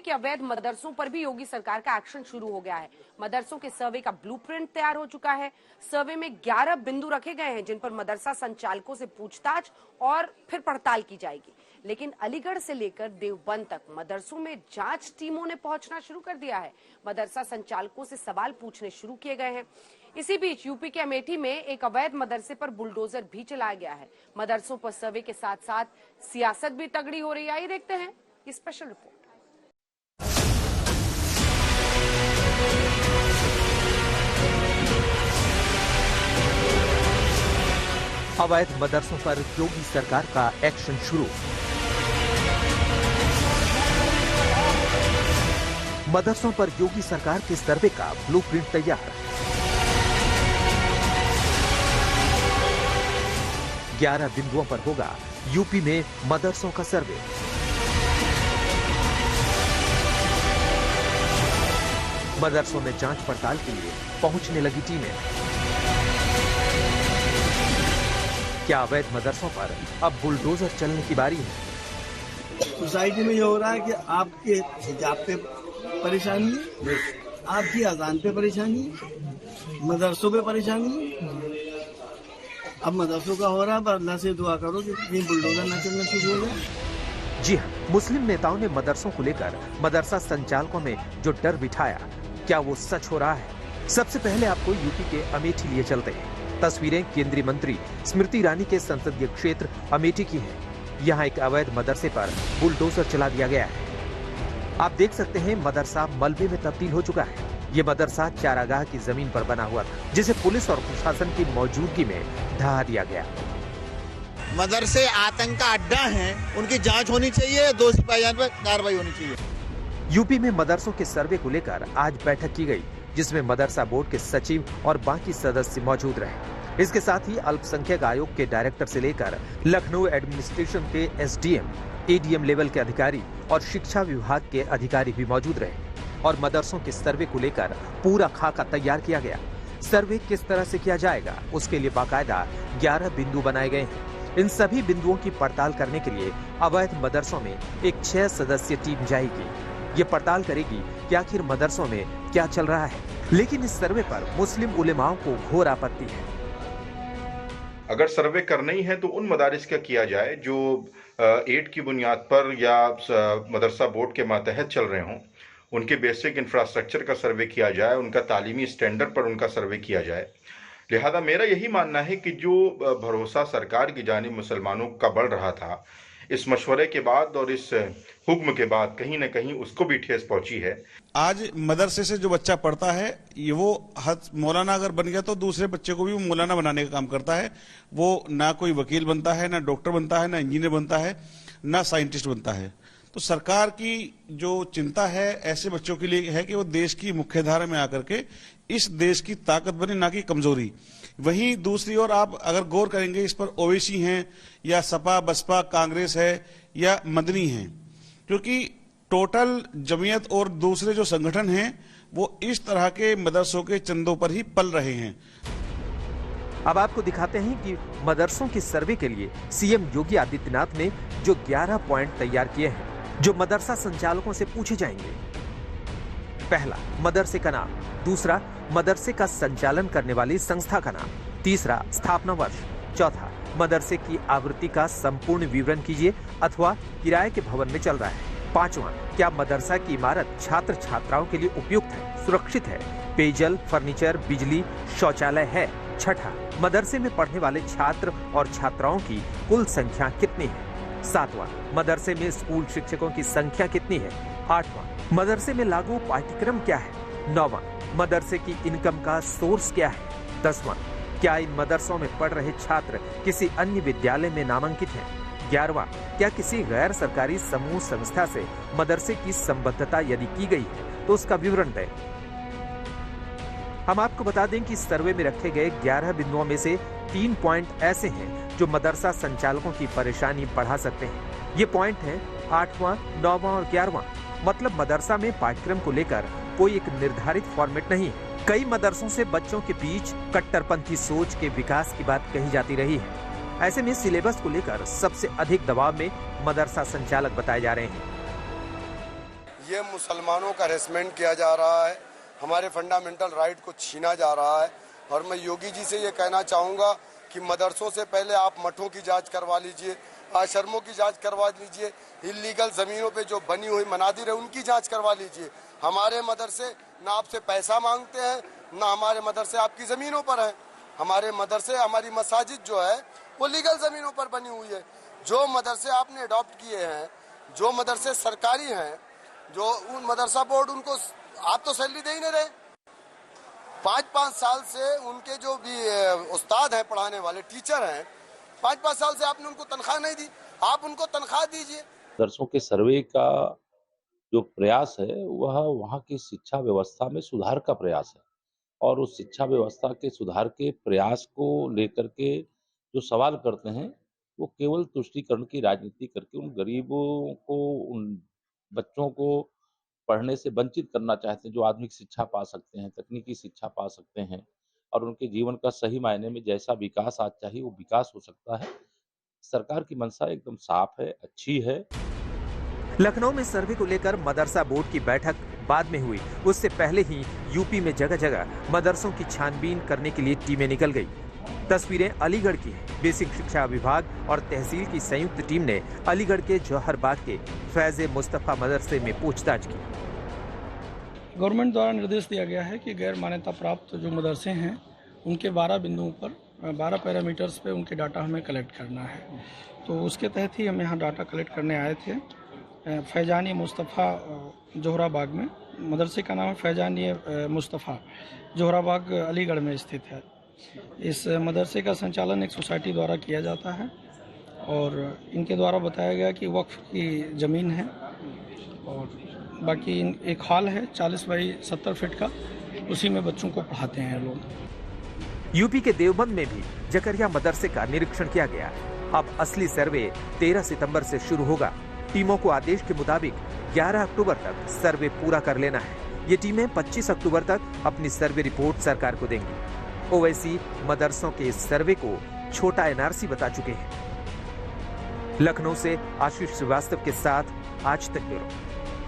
के अवैध मदरसों पर भी योगी सरकार का एक्शन शुरू हो गया है। मदरसों के सर्वे का ब्लूप्रिंट तैयार हो चुका है। सर्वे में 11 बिंदु रखे गए हैं जिन पर मदरसा संचालकों से पूछताछ और फिर पड़ताल की जाएगी। लेकिन अलीगढ़ से लेकर देवबंद तक मदरसों में जांच टीमों ने पहुंचना शुरू कर दिया है। मदरसा संचालकों से सवाल पूछने शुरू किए गए हैं। इसी बीच यूपी के अमेठी में एक अवैध मदरसे पर बुलडोजर भी चलाया गया है। मदरसों पर सर्वे के साथ साथ सियासत भी तगड़ी हो रही है। आइए देखते हैं ये स्पेशल रिपोर्ट। अवैध मदरसों पर योगी सरकार का एक्शन शुरू। मदरसों पर योगी सरकार के सर्वे का ब्लूप्रिंट तैयार। 11 बिंदुओं पर होगा यूपी में मदरसों का सर्वे। मदरसों में जांच पड़ताल के लिए पहुंचने लगी टीमें। क्या अवैध मदरसों पर अब बुलडोजर चलने की बारी है? सोसाइटी में ये हो रहा है कि आपके हिजाब पे परेशानी है, आपकी अजान पे परेशानी है, मदरसों पे परेशानी है। अब मदरसों का हो रहा है, अल्लाह से दुआ करो कि ये बुलडोजर न चलना शुरू हो जाए। जी हाँ, मुस्लिम नेताओं ने मदरसों को लेकर मदरसा संचालकों में जो डर बिठाया, क्या वो सच हो रहा है? सबसे पहले आपको यूपी के अमेठी लिए चलते हैं। तस्वीरें केंद्रीय मंत्री स्मृति ईरानी के संसदीय क्षेत्र अमेठी की हैं। यहाँ एक अवैध मदरसे पर बुलडोजर चला दिया गया है। आप देख सकते हैं मदरसा मलबे में तब्दील हो चुका है। ये मदरसा चारागाह की जमीन पर बना हुआ था, जिसे पुलिस और प्रशासन की मौजूदगी में ढहा दिया गया। मदरसे आतंक का अड्डा हैं, उनकी जांच होनी चाहिए, दोषी पाए जाने पर कार्रवाई होनी चाहिए। यूपी में मदरसों के सर्वे को लेकर आज बैठक की गई, जिसमें मदरसा बोर्ड के सचिव और बाकी सदस्य मौजूद रहे। इसके साथ ही अल्पसंख्यक आयोग के डायरेक्टर से लेकर लखनऊ एडमिनिस्ट्रेशन के एसडीएम, एडीएम लेवल के अधिकारी और शिक्षा विभाग के अधिकारी भी मौजूद रहे और मदरसों के सर्वे को लेकर पूरा खाका तैयार किया गया। सर्वे किस तरह से किया जाएगा, उसके लिए बाकायदा 11 बिंदु बनाए गए हैं। इन सभी बिंदुओं की पड़ताल करने के लिए अवैध मदरसों में एक 6 सदस्यीय टीम जाएगी। ये पड़ताल करेगी कि आखिर मदरसों में क्या चल रहा है। लेकिन इस सर्वे पर मुस्लिम उलेमाओं को घोर आपत्ति है। अगर सर्वे करना ही है तो उन मदारिस का किया जाए जो एड की बुनियाद पर या मदरसा बोर्ड के मातहत चल रहे हों। उनके बेसिक इंफ्रास्ट्रक्चर का सर्वे किया जाए, उनका तालीमी स्टैंडर्ड पर उनका सर्वे किया जाए। लिहाजा मेरा यही मानना है कि जो भरोसा सरकार की जानिब मुसलमानों का बढ़ रहा था, इस मशवरे के बाद और इस हुक्म के बाद कहीं न कहीं उसको भी ठेस पहुंची है। आज मदरसे से जो बच्चा पढ़ता है, ये वो मौलाना अगर बन गया तो दूसरे बच्चे को भी वो मौलाना बनाने का काम करता है। वो ना कोई वकील बनता है, ना डॉक्टर बनता है, ना इंजीनियर बनता है, ना साइंटिस्ट बनता है। तो सरकार की जो चिंता है ऐसे बच्चों के लिए है कि वो देश की मुख्यधारा में आकर के इस देश की ताकत बने, ना कि कमजोरी। वहीं दूसरी ओर आप अगर गौर करेंगे, इस पर ओवैसी हैं या सपा बसपा कांग्रेस है या मदनी हैं, क्योंकि टोटल जमीयत और दूसरे जो संगठन हैं वो इस तरह के मदरसों के चंदों पर ही पल रहे हैं। अब आपको दिखाते हैं कि मदरसों के सर्वे के लिए सीएम योगी आदित्यनाथ ने जो 11 पॉइंट तैयार किए हैं, जो मदरसा संचालकों से पूछे जाएंगे। पहला, मदरसे का नाम। दूसरा, मदरसे का संचालन करने वाली संस्था का नाम। तीसरा, स्थापना वर्ष। चौथा, मदरसे की आवृत्ति का संपूर्ण विवरण कीजिए अथवा किराए के भवन में चल रहा है। पांचवा, क्या मदरसा की इमारत छात्र छात्राओं के लिए उपयुक्त है, सुरक्षित है, पेयजल, फर्नीचर, बिजली, शौचालय है। छठा, मदरसे में पढ़ने वाले छात्र और छात्राओं की कुल संख्या कितनी है। सातवां, मदरसे में स्कूल शिक्षकों की संख्या कितनी है। आठवां, मदरसे में लागू पाठ्यक्रम क्या है। नौवां, मदरसे की इनकम का सोर्स क्या है। 10वां, क्या इन मदरसों में पढ़ रहे छात्र किसी अन्य विद्यालय में नामांकित हैं। 11वां, क्या किसी गैर सरकारी समूह संस्था से मदरसे की संबद्धता यदि की गई है तो उसका विवरण दें। हम आपको बता दें कि सर्वे में रखे गए 11 बिंदुओं में से 3 पॉइंट ऐसे हैं जो मदरसा संचालकों की परेशानी बढ़ा सकते हैं। ये पॉइंट हैं 8वां, 9वां और 11वां। मतलब मदरसा में पाठ्यक्रम को लेकर कोई एक निर्धारित फॉर्मेट नहीं है। कई मदरसों से बच्चों के बीच कट्टरपंथी सोच के विकास की बात कही जाती रही है। ऐसे में सिलेबस को लेकर सबसे अधिक दबाव में मदरसा संचालक बताए जा रहे हैं। ये मुसलमानों का हैरेसमेंट किया जा रहा है, हमारे फंडामेंटल राइट को छीना जा रहा है। और मैं योगी जी से ये कहना चाहूँगा कि मदरसों से पहले आप मठों की जांच करवा लीजिए, आश्रमों की जांच करवा लीजिए, इल्लीगल ज़मीनों पे जो बनी हुई मनादिर है उनकी जांच करवा लीजिए। हमारे मदरसे ना आपसे पैसा मांगते हैं, ना हमारे मदरसे आपकी ज़मीनों पर हैं। हमारे मदरसे, हमारी मसाजिद जो है वो लीगल ज़मीनों पर बनी हुई है। जो मदरसे आपने अडॉप्ट किए हैं, जो मदरसे सरकारी हैं, जो उन मदरसा बोर्ड उनको आप तो सैलरी दे ही नहीं रहे। 5-5 साल से उनके जो भी उस्ताद हैं, पढ़ाने वाले टीचर हैं, 5-5 साल से आपने उनको तनख्वाह नहीं दी, आप उनको तनख्वाह दीजिए। मदरसों के सर्वे का जो प्रयास है वह वहाँ की शिक्षा व्यवस्था में सुधार का प्रयास है, और उस शिक्षा व्यवस्था के सुधार के प्रयास को लेकर के जो सवाल करते हैं वो केवल तुष्टीकरण की राजनीति करके उन गरीबों को, उन बच्चों को पढ़ने से वंचित करना चाहते हैं जो आधुनिक शिक्षा पा सकते हैं, तकनीकी शिक्षा पा सकते हैं, और उनके जीवन का सही मायने में जैसा विकास आज चाहिए वो विकास हो सकता है। सरकार की मंशा एकदम साफ है, अच्छी है। लखनऊ में सर्वे को लेकर मदरसा बोर्ड की बैठक बाद में हुई। उससे पहले ही यूपी में जगह जगह मदरसों की छानबीन करने के लिए टीमें निकल गई। तस्वीरें अलीगढ़ की हैं। बेसिक शिक्षा विभाग और तहसील की संयुक्त टीम ने अलीगढ़ के जौहर बाग के फैज़ मुस्तफा मदरसे में पूछताछ की। गवर्नमेंट द्वारा निर्देश दिया गया है कि गैर मान्यता प्राप्त जो मदरसे हैं उनके 12 बिंदुओं पर 12 पैरामीटर्स पे उनके डाटा हमें कलेक्ट करना है। तो उसके तहत ही हम यहाँ डाटा कलेक्ट करने आए थे। फैजानी मुस्तफ़ा जोहराबाग में, मदरसे का नाम है फैजानी मुस्तफ़ा, जोहराबाग अलीगढ़ में स्थित है। इस मदरसे का संचालन एक सोसाइटी द्वारा किया जाता है और इनके द्वारा बताया गया कि वक्फ की ज़मीन है और बाकी एक हॉल है 40 बाई 70 फीट का, उसी में बच्चों को पढ़ाते हैं लोग। यूपी के देवबंद में भी जकरिया मदरसे का निरीक्षण किया गया। अब असली सर्वे 13 सितंबर से शुरू होगा। टीमों को आदेश के मुताबिक 11 अक्टूबर तक सर्वे पूरा कर लेना है। ये टीमें 25 अक्टूबर तक अपनी सर्वे रिपोर्ट सरकार को देंगी। ओवैसी मदरसों के इस सर्वे को छोटा एनआरसी बता चुके हैं। लखनऊ से आशीष श्रीवास्तव के साथ आज तक ब्यूरो।